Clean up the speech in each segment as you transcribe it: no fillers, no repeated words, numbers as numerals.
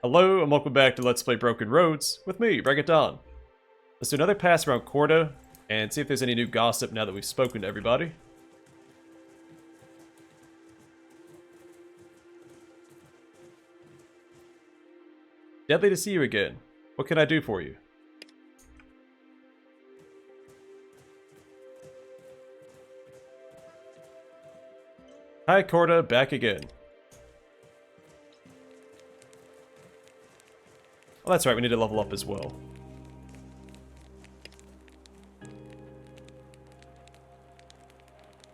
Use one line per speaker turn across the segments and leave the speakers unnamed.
Hello and welcome back to Let's Play Broken Roads with me, Reggaeton. Let's do another pass around Corda and see if there's any new gossip now that we've spoken to everybody. Deadly to see you again. What can I do for you? Hi Corda, back again. Oh, that's right, we need to level up as well.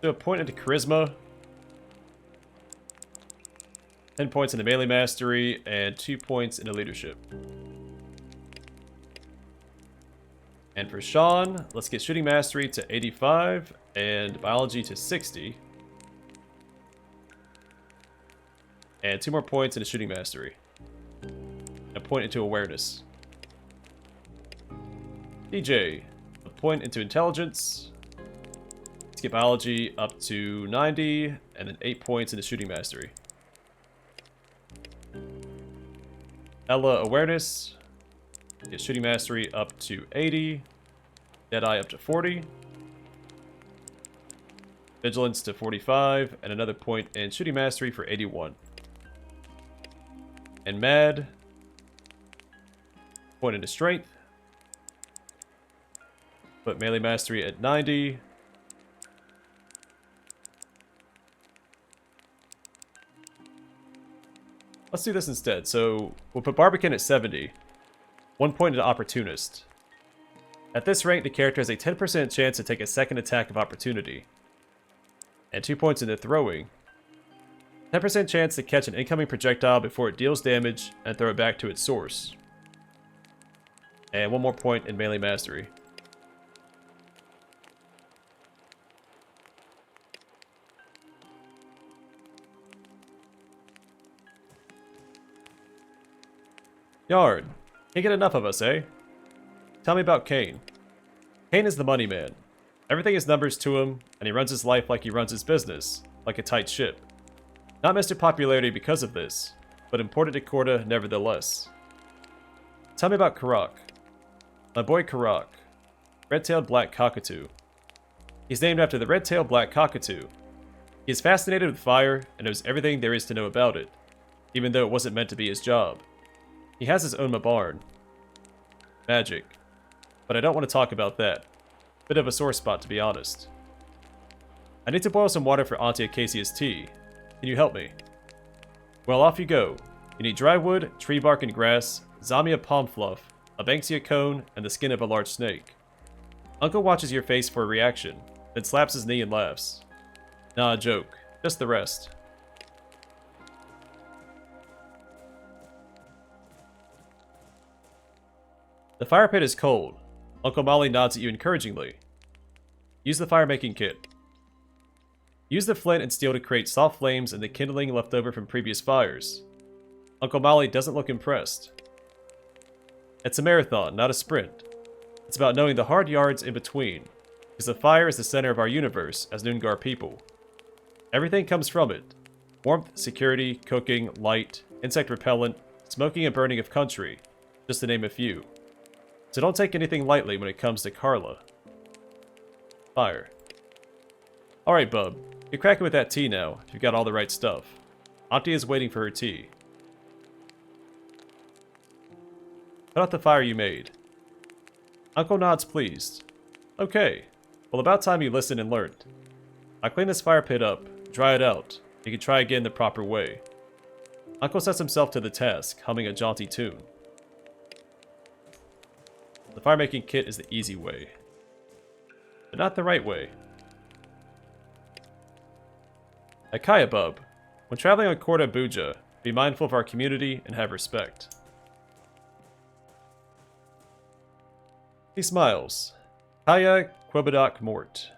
Do a point into Charisma. 10 points into Melee Mastery, and 2 points into Leadership. And for Sean, let's get Shooting Mastery to 85, and Biology to 60. And 2 more points into Shooting Mastery. A point into Awareness. DJ, a point into Intelligence. Let's get Biology up to 90, and then 8 points into Shooting Mastery. Ella, Awareness. Get Shooting Mastery up to 80. Deadeye up to 40. Vigilance to 45, and another point in Shooting Mastery for 81. And Mad, point into Strength. Put Melee Mastery at 90. Let's do this instead. So we'll put Barbican at 70. 1 point into Opportunist. At this rank, the character has a 10% chance to take a second attack of opportunity. And 2 points into Throwing. 10% chance to catch an incoming projectile before it deals damage and throw it back to its source. And 1 more point in Melee Mastery. Yard. Can't get enough of us, eh? Tell me about Kane. Kane is the money man. Everything is numbers to him, and he runs his life like he runs his business, like a tight ship. Not Mr. Popularity because of this, but important to Corda nevertheless. Tell me about Karak. My boy Karak. Red-tailed black cockatoo. He's named after the red-tailed black cockatoo. He is fascinated with fire and knows everything there is to know about it, even though it wasn't meant to be his job. He has his own barn. Magic. But I don't want to talk about that. Bit of a sore spot, to be honest. I need to boil some water for Auntie Acacia's tea. Can you help me? Well, off you go. You need dry wood, tree bark and grass, Zamia palm fluff, a Banksia cone, and the skin of a large snake. Uncle watches your face for a reaction, then slaps his knee and laughs. Nah, a joke. Just the rest. The fire pit is cold. Uncle Molly nods at you encouragingly. Use the fire-making kit. Use the flint and steel to create soft flames and the kindling left over from previous fires. Uncle Molly doesn't look impressed. It's a marathon, not a sprint. It's about knowing the hard yards in between, because the fire is the center of our universe as Noongar people. Everything comes from it. Warmth, security, cooking, light, insect repellent, smoking and burning of country, just to name a few. So don't take anything lightly when it comes to Carla. Fire. Alright, bub. Get cracking with that tea now, if you've got all the right stuff. Auntie is waiting for her tea. Put out the fire you made. Uncle nods pleased. Okay. Well, about time you listened and learned. I clean this fire pit up, dry it out. You can try again the proper way. Uncle sets himself to the task, humming a jaunty tune. The fire-making kit is the easy way. But not the right way. Akaya Bub. When traveling on Corda Buja, be mindful of our community and have respect. He smiles. Kaya Quebedoc Mort.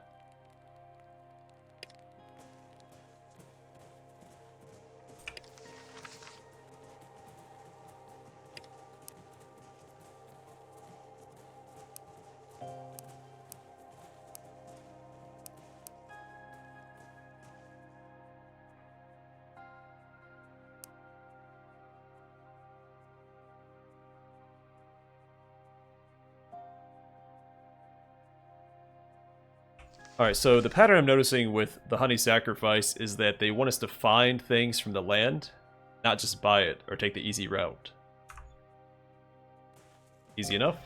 Alright, so the pattern I'm noticing with the honey sacrifice is that they want us to find things from the land, not just buy it or take the easy route. Easy enough?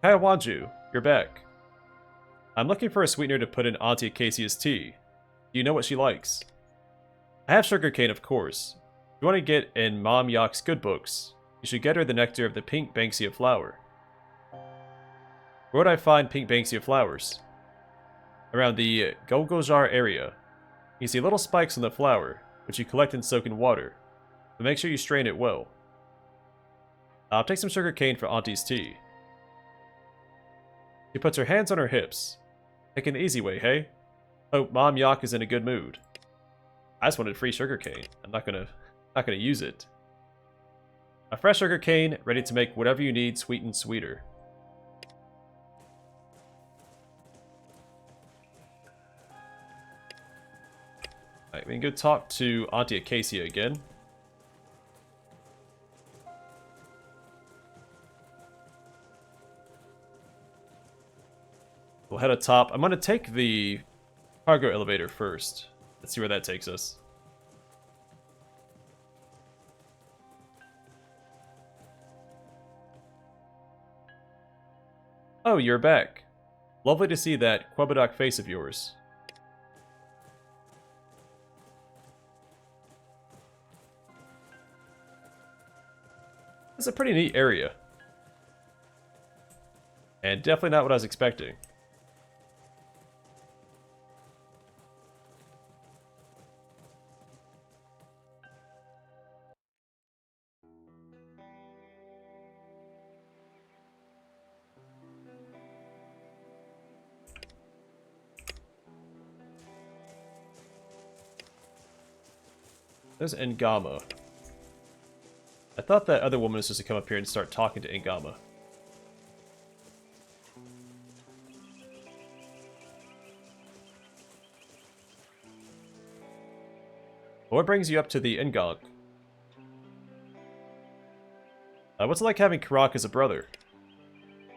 Hi, Wanju. You're back. I'm looking for a sweetener to put in Auntie Acacia's tea. Do you know what she likes? I have sugarcane, of course. If you want to get in Mom Yak's good books, you should get her the nectar of the pink banksia flower. Where would I find pink banksia flowers? Around the Golgojar area. You see little spikes on the flower, which you collect and soak in water, but make sure you strain it well. I'll take some sugarcane for Auntie's tea. She puts her hands on her hips. Taking the easy way, hey? Hope Mom Yak is in a good mood. I just wanted free sugarcane. I'm not gonna use it. A fresh sugarcane, ready to make whatever you need sweet and sweeter. Alright, we can go talk to Auntie Acacia again. We'll head atop. I'm gonna take the cargo elevator first. Let's see where that takes us. Oh, you're back. Lovely to see that Quabadoc face of yours. It's a pretty neat area. And definitely not what I was expecting. There's Ngama. I thought that other woman was supposed to come up here and start talking to Ngama. What brings you up to the Ngok? What's it like having Karak as a brother?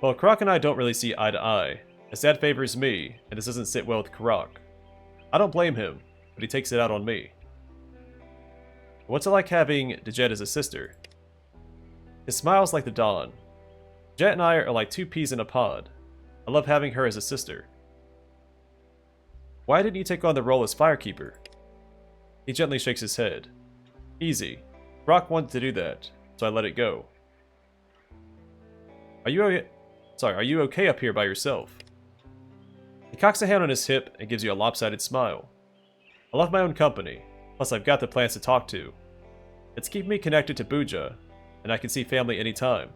Well, Karak and I don't really see eye to eye. His dad favors me, and this doesn't sit well with Karak. I don't blame him, but he takes it out on me. What's it like having Dejet as a sister? His smile's like the dawn. Dejet and I are like two peas in a pod. I love having her as a sister. Why didn't you take on the role as Firekeeper? He gently shakes his head. Easy. Brock wanted to do that, so I let it go. Are you okay up here by yourself? He cocks a hand on his hip and gives you a lopsided smile. I love my own company, plus I've got the plants to talk to. It's keeping me connected to Buja, and I can see family anytime.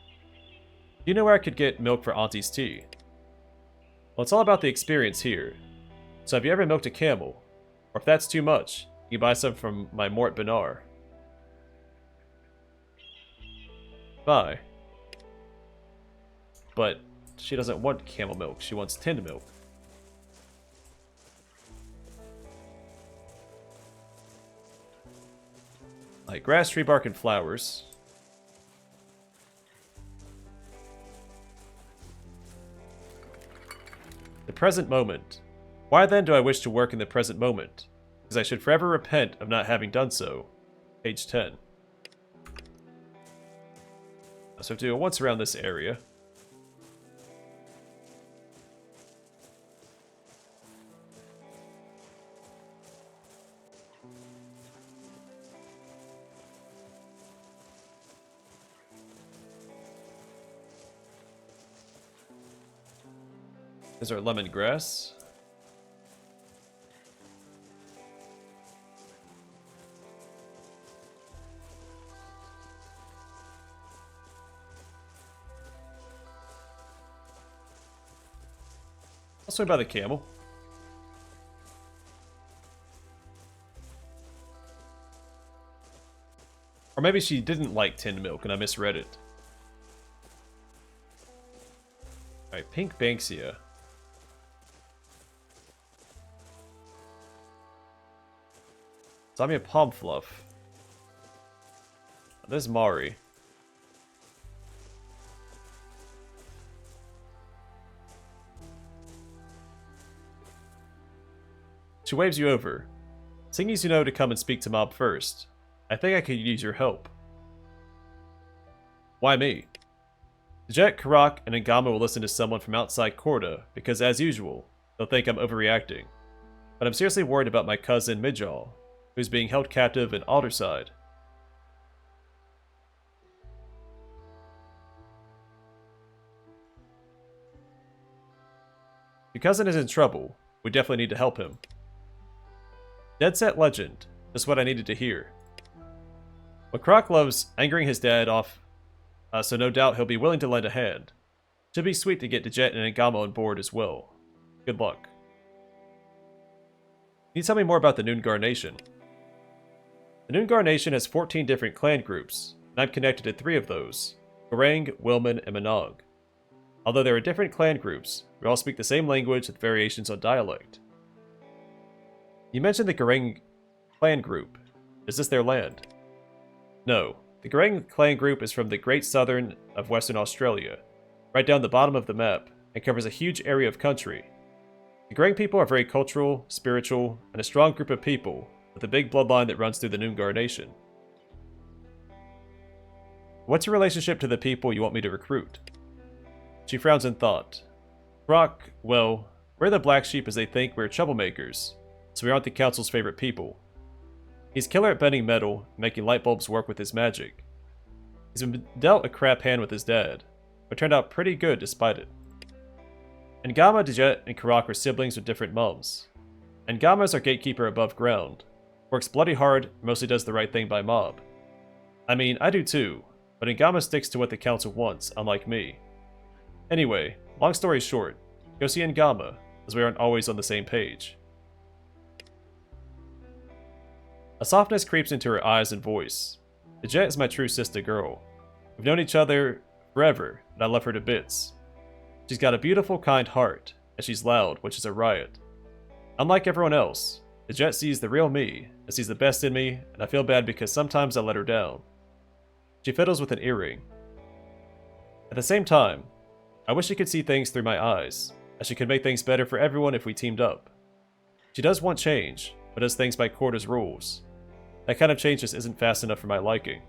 Do you know where I could get milk for Auntie's tea? Well, it's all about the experience here. So have you ever milked a camel? Or if that's too much, you buy some from my Mort Benar. Bye. But she doesn't want camel milk, she wants tinned milk. Like grass, tree bark, and flowers. The present moment. Why then do I wish to work in the present moment? Because I should forever repent of not having done so. Page 10. So I have to go once around this area. There's our lemongrass. I'll swing by the camel. Or maybe she didn't like tinned milk and I misread it. Alright, pink banksia. Zombie palm fluff. There's Mari. She waves you over. Singing you know to come and speak to Mob first. I think I could use your help. Why me? Jet, Karak, and Ngama will listen to someone from outside Korda because, as usual, they'll think I'm overreacting. But I'm seriously worried about my cousin Midjal, who's being held captive in Alderside. Your cousin is in trouble. We definitely need to help him. Dead set legend. Just what I needed to hear. But Karak loves angering his dad off, so no doubt he'll be willing to lend a hand. Should be sweet to get Dejet and Ngama on board as well. Good luck. Can you tell me more about the Noongar Nation? The Noongar Nation has 14 different clan groups, and I'm connected to 3 of those. Garang, Wilman, and Manog. Although there are different clan groups, we all speak the same language with variations on dialect. You mentioned the Garang clan group. Is this their land? No. The Garang clan group is from the Great Southern of Western Australia, right down the bottom of the map, and covers a huge area of country. The Garang people are very cultural, spiritual, and a strong group of people, with a big bloodline that runs through the Noongar Nation. What's your relationship to the people you want me to recruit? She frowns in thought. Brock, well, we're the black sheep as they think we're troublemakers, so we aren't the council's favorite people. He's killer at bending metal, and making light bulbs work with his magic. He's been dealt a crap hand with his dad, but turned out pretty good despite it. Ngama, Dejet, and Karak are siblings with different mums. Ngama is our gatekeeper above ground. Works bloody hard, mostly does the right thing by Mob. I mean, I do too, but Ngama sticks to what the council wants, unlike me. Anyway, long story short, go see Ngama, as we aren't always on the same page. A softness creeps into her eyes and voice. Dejet is my true sister girl. We've known each other forever, and I love her to bits. She's got a beautiful, kind heart, and she's loud, which is a riot. Unlike everyone else, Dejet sees the real me, and sees the best in me, and I feel bad because sometimes I let her down. She fiddles with an earring. At the same time, I wish she could see things through my eyes, as she could make things better for everyone if we teamed up. She does want change, but does things by Korda's rules. That kind of change just isn't fast enough for my liking.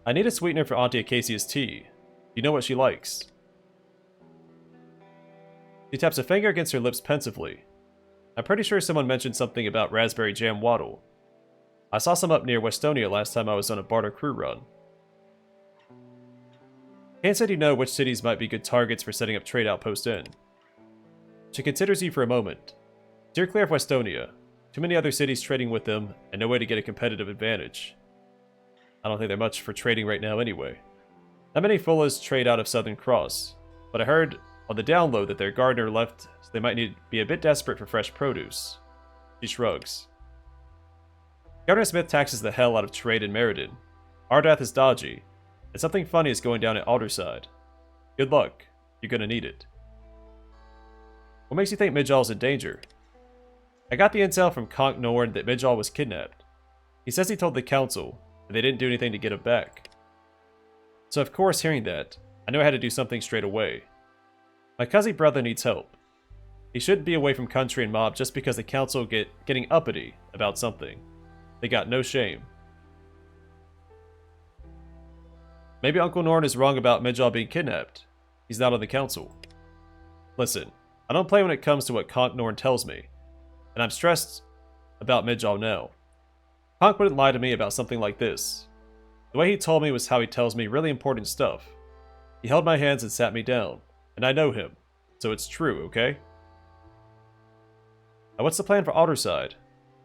I need a sweetener for Auntie Acacia's tea. You know what she likes. She taps a finger against her lips pensively. I'm pretty sure someone mentioned something about raspberry jam waddle. I saw some up near Westonia last time I was on a barter crew run. Kane said you know which cities might be good targets for setting up trade outposts in. She considers you for a moment. Steer clear of Westonia. Too many other cities trading with them, and no way to get a competitive advantage. I don't think they're much for trading right now anyway. Not many Fullas trade out of Southern Cross, but I heard on the download that their gardener left, so they might need to be a bit desperate for fresh produce. She shrugs. Governor Smith taxes the hell out of trade in Meriden. Ardath is dodgy, and something funny is going down at Alderside. Good luck. You're gonna need it. What makes you think Midjal's in danger? I got the intel from Conk Norn that Midjal was kidnapped. He says he told the council, and they didn't do anything to get him back. So of course, hearing that, I knew I had to do something straight away. My cousin brother needs help. He shouldn't be away from country and mob just because the council getting uppity about something. They got no shame. Maybe Uncle Norn is wrong about Midjal being kidnapped. He's not on the council. Listen, I don't play when it comes to what Conk Norn tells me, and I'm stressed about Midjal now. Conk wouldn't lie to me about something like this. The way he told me was how he tells me really important stuff. He held my hands and sat me down, and I know him, so it's true, okay? Now what's the plan for Alderside?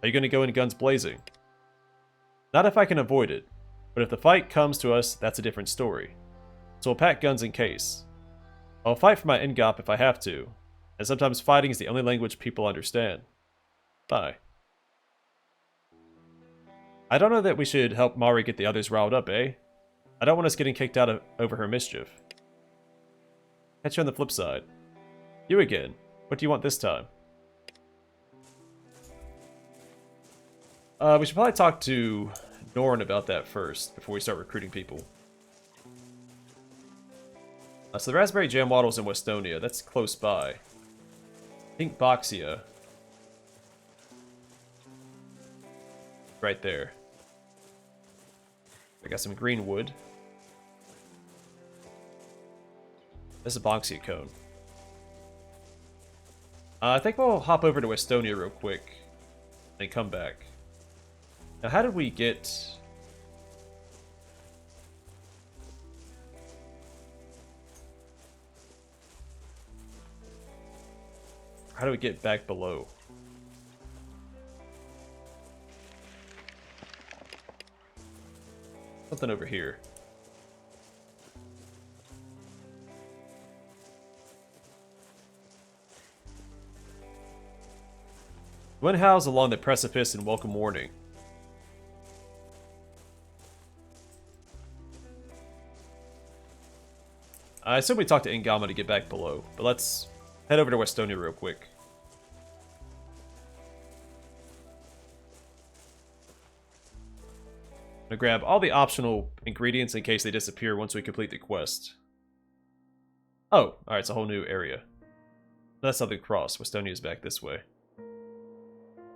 Are you going to go in guns blazing? Not if I can avoid it, but if the fight comes to us, that's a different story. So we'll pack guns in case. I'll fight for my Ngop if I have to, and sometimes fighting is the only language people understand. Bye. I don't know that we should help Mari get the others riled up, eh? I don't want us getting kicked out over her mischief. Catch you on the flip side. You again. What do you want this time? We should probably talk to Norn about that first, before we start recruiting people. So the raspberry jam waddle's in Westonia. That's close by. I think Boxia. Right there. I got some green wood. This is a Boxia cone. I think we'll hop over to Westonia real quick. And come back. Now, how did we get... How do we get back below? Something over here. Wind howls along the precipice in welcome warning. I assume we talked to Ingama to get back below, but let's head over to Westonia real quick. I'm gonna grab all the optional ingredients in case they disappear once we complete the quest. Oh, alright, it's a whole new area. That's something cross. Westonia's back this way.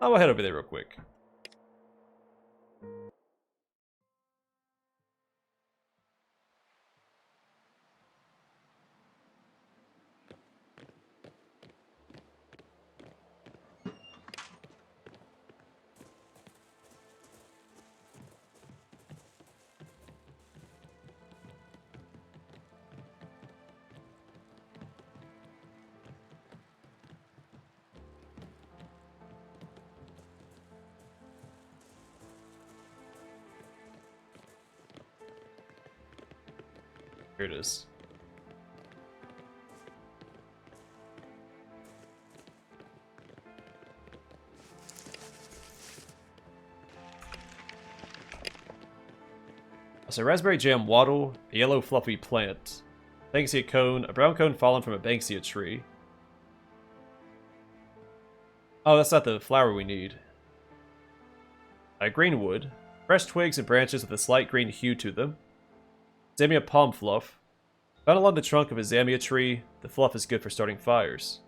I'll head over there real quick. Here it is. So raspberry jam waddle, a yellow fluffy plant, Banksia cone, a brown cone fallen from a Banksia tree. Oh, that's not the flower we need. Green wood, fresh twigs and branches with a slight green hue to them. Zamia palm fluff. Found along the trunk of a Zamia tree, the fluff is good for starting fires.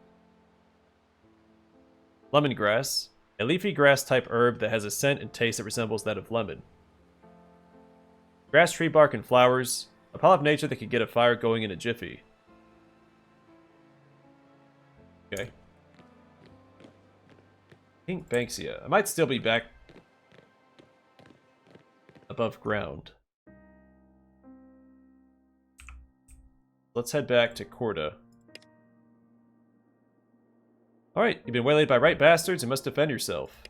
Lemongrass, a leafy grass type herb that has a scent and taste that resembles that of lemon. Grass, tree bark, and flowers, a pile of nature that can get a fire going in a jiffy. Okay. Pink Banksia. I might still be back above ground. Let's head back to Corda. Alright, you've been waylaid by right bastards and must defend yourself.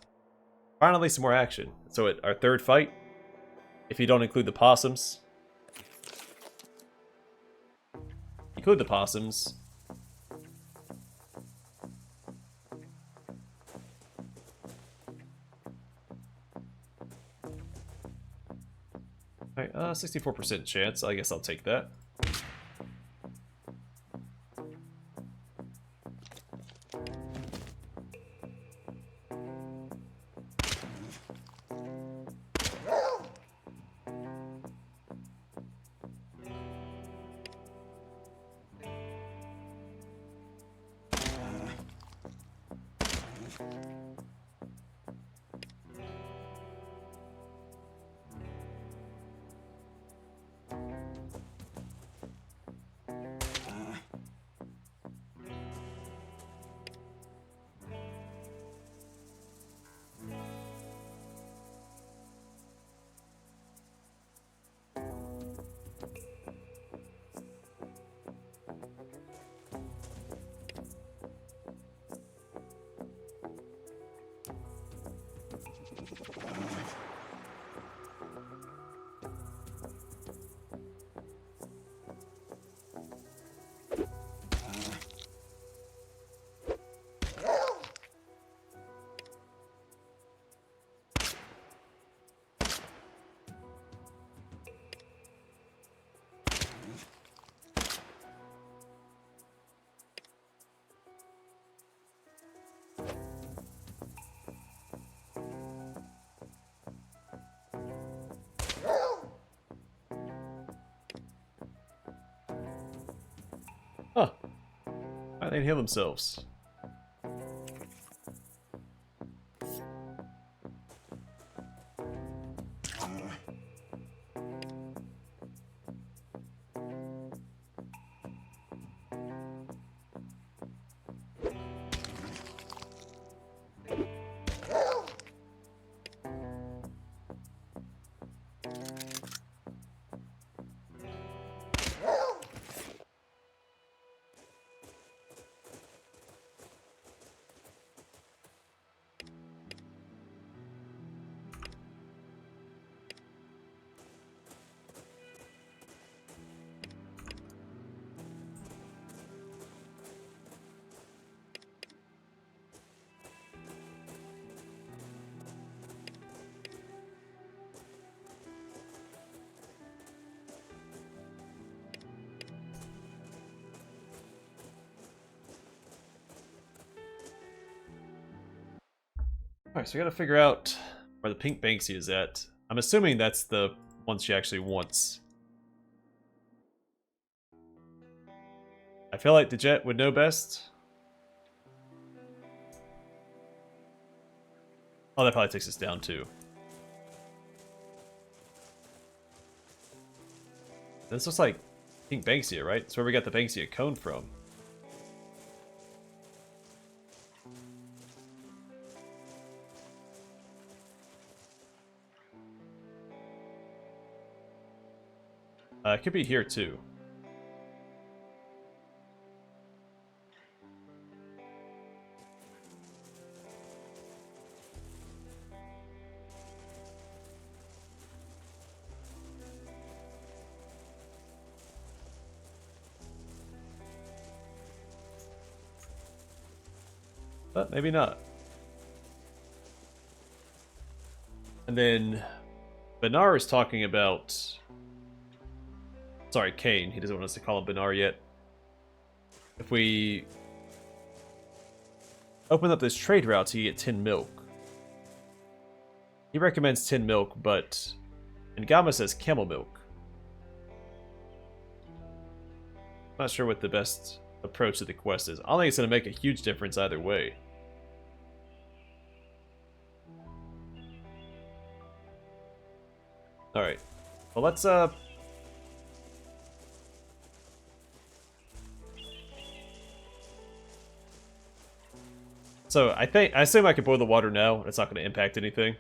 Finally, some more action. So at our third fight, if you don't include the possums. Include the possums. Alright, 64% chance. I guess I'll take that. They can heal themselves. Alright, so we gotta figure out where the pink Banksy is at. I'm assuming that's the one she actually wants. I feel like the Jet would know best. Oh, that probably takes us down too. This looks like pink Banksia, right? That's where we got the Banksia cone from. It could be here too. But maybe not. And then Benar is talking about... Sorry, Kane. He doesn't want us to call him Benar yet. If we open up this trade route, you get tin milk. He recommends tin milk, but Ngama says camel milk. Not sure what the best approach to the quest is. I don't think it's going to make a huge difference either way. Alright. Well, let's, So, I assume I can boil the water now. It's not going to impact anything.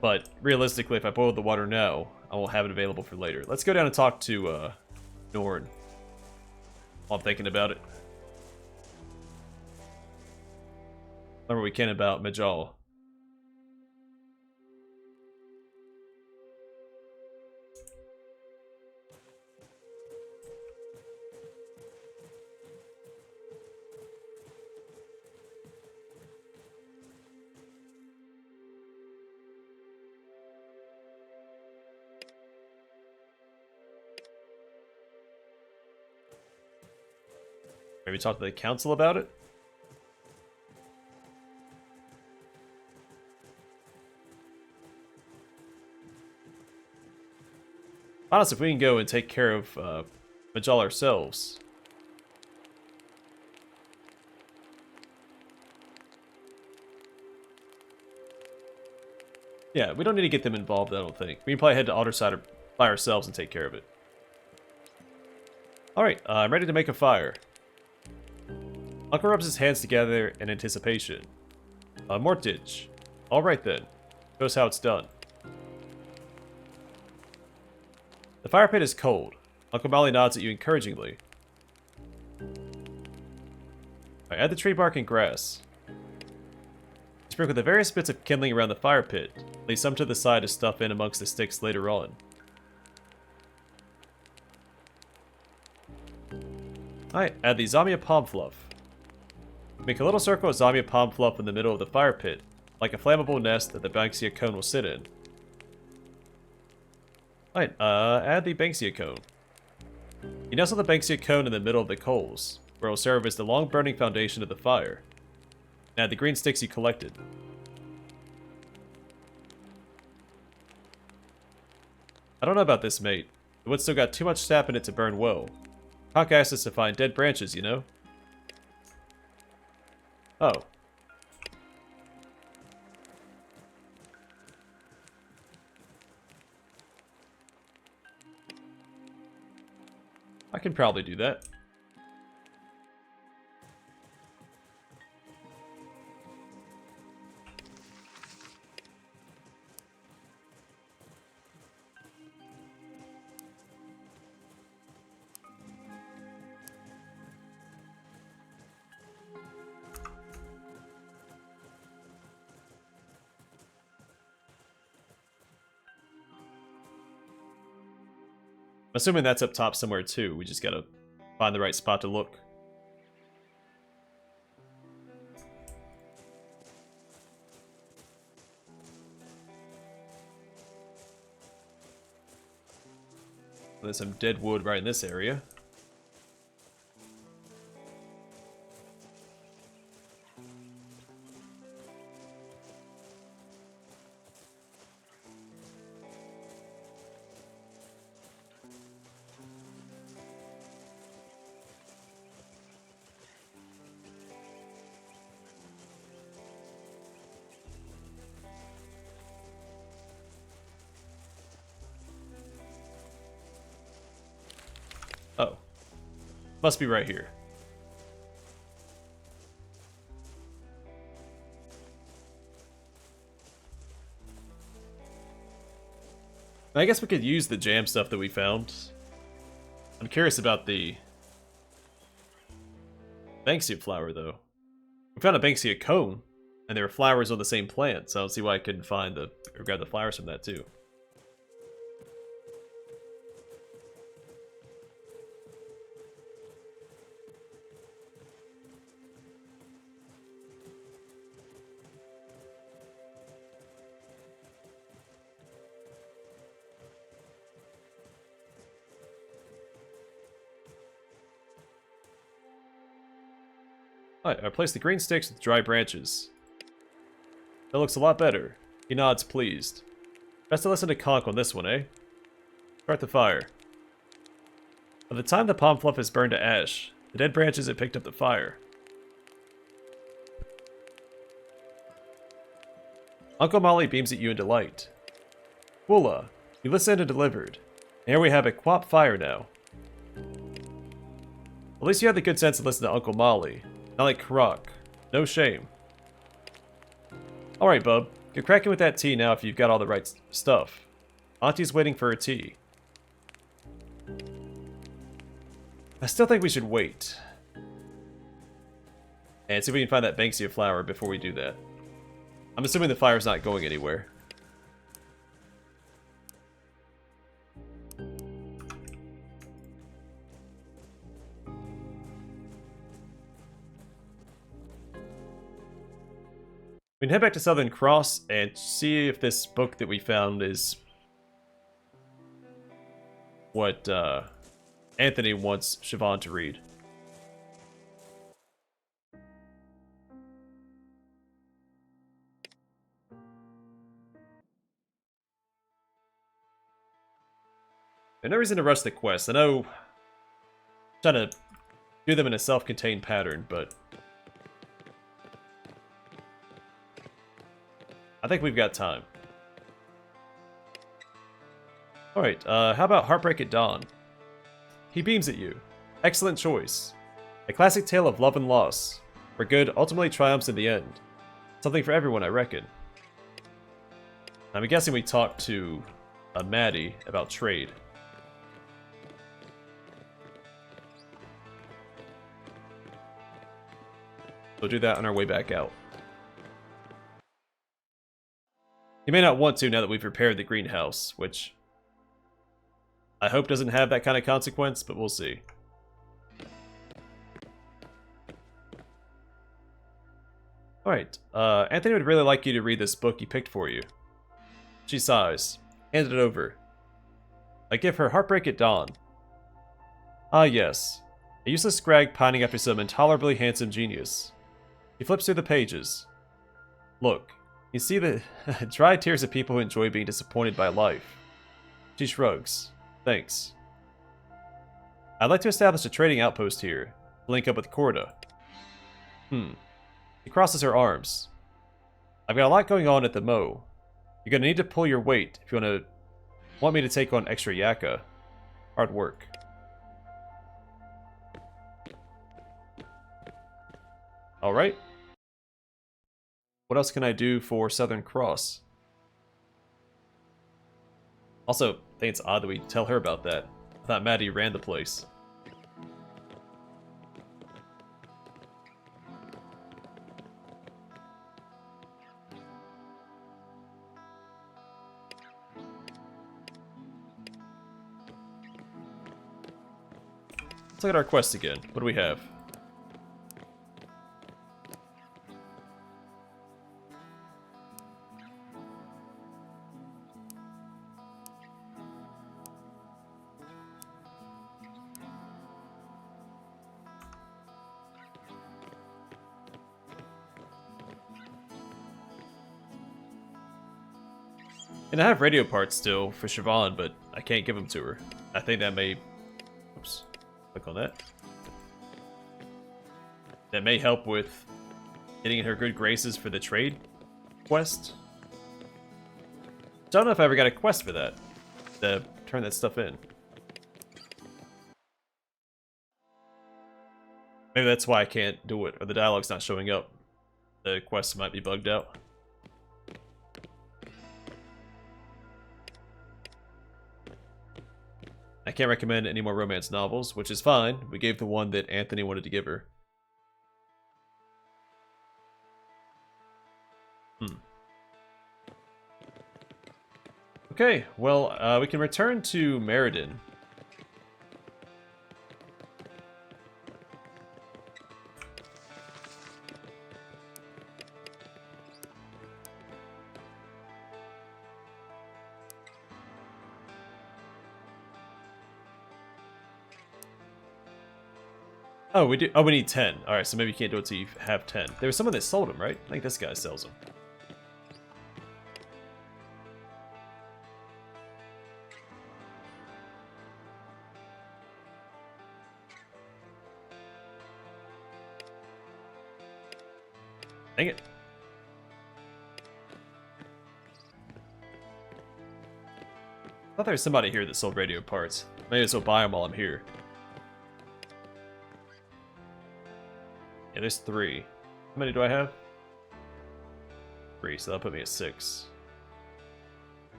But, realistically, if I boil the water now, I won't have it available for later. Let's go down and talk to, Norn. While I'm thinking about it. Learn what we can about Majal. Maybe talk to the council about it? Honestly, if we can go and take care of Majal ourselves. Yeah, we don't need to get them involved, I don't think. We can probably head to Alderside by ourselves and take care of it. Alright, I'm ready to make a fire. Uncle rubs his hands together in anticipation. Mortgage. Alright then. Show us how it's done. The fire pit is cold. Uncle Molly nods at you encouragingly. Add the tree bark and grass. Sprinkle the various bits of kindling around the fire pit. Leave some to the side to stuff in amongst the sticks later on. Alright, add the Zamia palm fluff. Make a little circle of Zamia palm fluff in the middle of the fire pit, like a flammable nest that the Banksia cone will sit in. Alright, add the Banksia cone. You nestle the Banksia cone in the middle of the coals, where it will serve as the long burning foundation of the fire. Add the green sticks you collected. I don't know about this, mate. The wood's still got too much sap in it to burn well. Conk asked us to find dead branches, you know? Oh. I can probably do that. I'm assuming that's up top somewhere too. We just gotta find the right spot to look. There's some dead wood right in this area. Oh. Must be right here. I guess we could use the jam stuff that we found. I'm curious about the Banksia flower, though. We found a Banksia cone, and there were flowers on the same plant, so I don't see why I couldn't find or grab the flowers from that, too. Alright, I placed the green sticks with dry branches. That looks a lot better. He nods, pleased. Best to listen to Conk on this one, eh? Start the fire. By the time the palm fluff is burned to ash, the dead branches have picked up the fire. Uncle Molly beams at you in delight. Woola, you listened and delivered. And here we have a quap fire now. At least you had the good sense to listen to Uncle Molly. Not like Karok. No shame. Alright, bub. Get cracking with that tea now if you've got all the right stuff. Auntie's waiting for her tea. I still think we should wait. And see if we can find that Banksia flower before we do that. I'm assuming the fire's not going anywhere. We can head back to Southern Cross and see if this book that we found is what Anthony wants Siobhan to read. There's no reason to rush the quest. I know I'm trying to do them in a self-contained pattern, but I think we've got time. Alright, how about Heartbreak at Dawn? He beams at you. Excellent choice. A classic tale of love and loss, where good ultimately triumphs in the end. Something for everyone, I reckon. I'm guessing we talked to Maddie about trade. We'll do that on our way back out. You may not want to now that we've repaired the greenhouse, which I hope doesn't have that kind of consequence, but we'll see. Alright, Anthony would really like you to read this book he picked for you. She sighs, handed it over. I give her Heartbreak at Dawn. Ah yes, a useless scrag pining after some intolerably handsome genius. He flips through the pages. Look, you see the dry tears of people who enjoy being disappointed by life. She shrugs. Thanks. I'd like to establish a trading outpost here. Link up with Corda. She crosses her arms. I've got a lot going on at the Mo. You're gonna need to pull your weight if you want me to take on extra Yaka. Hard work. Alright. What else can I do for Southern Cross? Also, I think it's odd that we tell her about that. I thought Maddie ran the place. Let's look at our quest again. What do we have? And I have radio parts still for Siobhan, but I can't give them to her. I think that may... Oops. Click on that. That may help with getting in her good graces for the trade quest. Don't know if I ever got a quest for that. To turn that stuff in. Maybe that's why I can't do it, or the dialogue's not showing up. The quest might be bugged out. I can't recommend any more romance novels, which is fine. We gave the one that Anthony wanted to give her. Okay, well, we can return to Meriden. Oh, we do. Oh, we need 10. All right, so maybe you can't do it till you have 10. There was someone that sold them, right? I think this guy sells them. Dang it. I thought there was somebody here that sold radio parts. Maybe as well buy them while I'm here. Yeah, there's 3. How many do I have? 3, so that'll put me at 6.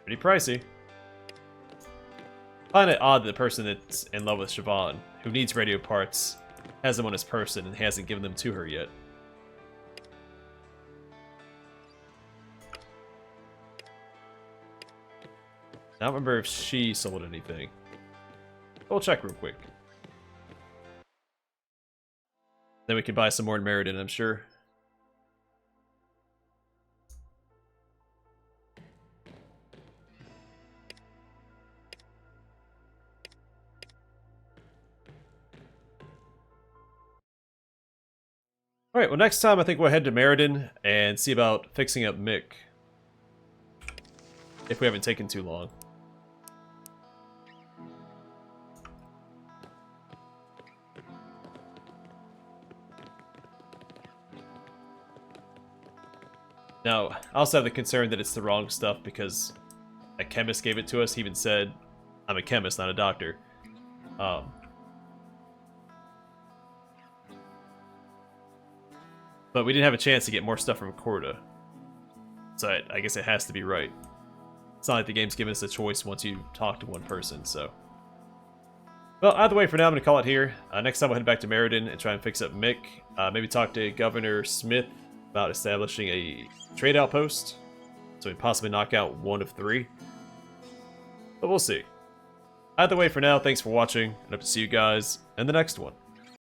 Pretty pricey. I find it odd that the person that's in love with Siobhan, who needs radio parts, has them on his person and hasn't given them to her yet. I don't remember if she sold anything. We'll check real quick. Then we can buy some more in Meriden, I'm sure. Alright, well next time I think we'll head to Meriden and see about fixing up Mick. If we haven't taken too long. Now, I also have the concern that it's the wrong stuff because a chemist gave it to us. He even said, I'm a chemist, not a doctor. But we didn't have a chance to get more stuff from Corda. So I guess it has to be right. It's not like the game's giving us a choice once you talk to one person, so... Well, either way, for now, I'm going to call it here. Next time we'll head back to Meriden and try and fix up Mick. Maybe talk to Governor Smith about establishing a trade outpost. So we possibly knock out 1 of 3. But we'll see. Either way, for now, thanks for watching, and hope to see you guys in the next one.